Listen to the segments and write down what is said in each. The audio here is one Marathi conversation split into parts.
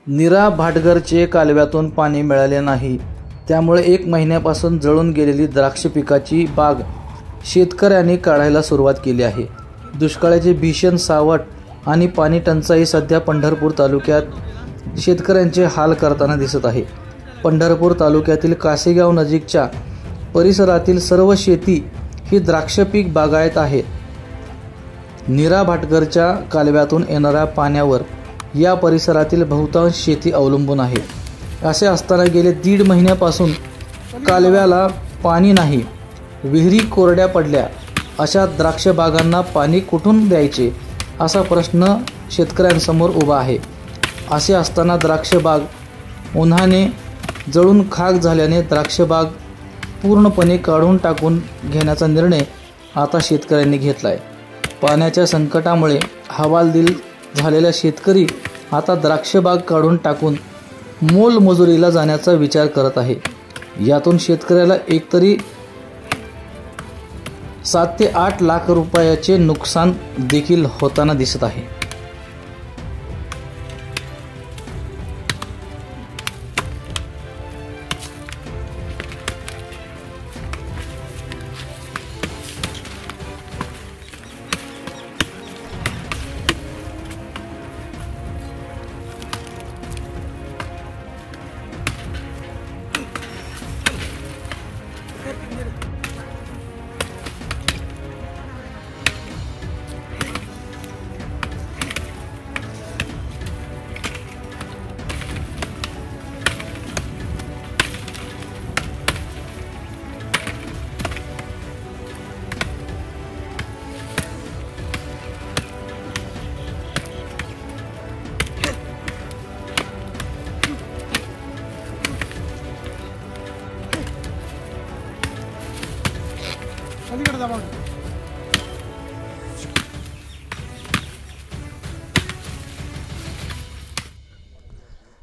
नीरा भाटघरचे कालव्यातून पाणी मिळाले नाही, त्यामुळे 1 महिन्यापासून जळून गेलेली द्राक्ष पिकाची बाग शेतकऱ्यांनी काढायला सुरुवात केली आहे। दुष्काळाचे भीषण सावट आणि पाणी टंचाई सध्या पंढरपूर तालुक्यात शेतकऱ्यांचे हाल करताना दिसत आहे। पंढरपूर तालुक्यातील कासेगाव नजीकच्या परिसरातील सर्व शेती ही द्राक्ष पीक बागायत आहे। नीरा भाटघरच्या कालव्यातून येणाऱ्या पाण्यावर या परिसरातील बहुतांश शेती अवलंबून आहे। असे असताना गेले 1.5 महिन्यापासून कालव्याला पाणी नाही, विहिरी कोरड्या पडल्या, अशा द्राक्ष बागांना पाणी कुठून द्यायचे असा प्रश्न शेतकऱ्यांसमोर उभा आहे। असे असताना द्राक्ष बाग उन्हाने जळून खाक झाल्याने द्राक्ष बाग पूर्णपणे काढून टाकून घेण्याचा निर्णय आता शेतकऱ्यांनी घेतला आहे। पाण्याच्या संकटामुळे हवालदिल झालेला शेतकरी आता द्राक्ष बाग काढून टाकून मोलमजुरीला जाण्याचा विचार करत आहे। यातून शेतकऱ्याला एकतरी 7 ते 8 लाख रुपयाचे नुकसान देखील होताना दिसत आहे।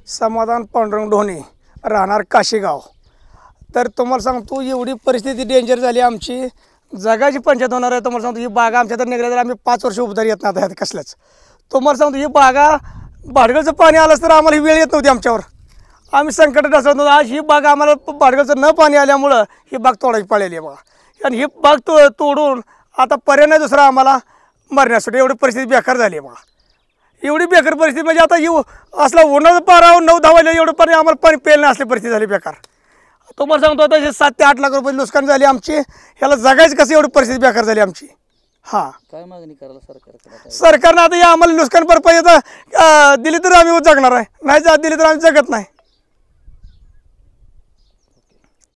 समाधान पांडुरंग ढोणे, राहणार काशीगाव। तर तुम्हाला सांगतो एवढी परिस्थिती डेंजर झाली, आमची जगाची पंचायत होणार आहे। तुम्हाला सांगतो ही बागा आमच्या तर निघाल्या तर आम्ही 5 वर्ष उबदारी येत नाही कसलंच। तुम्हाला सांगतो ही बागा भाटघरचं पाणी आलंच तर आम्हाला ही वेळ येत नव्हती आमच्यावर, आम्ही संकटात असत नव्हतो। आज ही बाग आम्हाला भाटघरचं न पाणी आल्यामुळं ही बाग तोडायची पाळलेली आहे बघा। आणि ही बाग तोडून आता पर्याय नाही दुसरा आम्हाला मरण्यासाठी, एवढी परिस्थिती बेकार झाली आहे बघा। एवढी बेकार परिस्थिती म्हणजे आता येऊ असला उन्हाचं पारा 9-10 वाजले एवढं पाणी आम्हाला पाणी प्यायला नाही, असली परिस्थिती झाली बेकार। तुम्हाला सांगतो आता 7 ते 8 लाख रुपये नुकसान झाली आमची, ह्याला जगायचं कसं एवढी परिस्थिती बेकार झाली आमची। हां, काय मागणी करायला सरकारकडे? सरकारनं आता या आम्हाला नुकसान भरपाई दिली तर आम्ही जगणार आहे, नाही दिली तर आम्ही जगत नाही।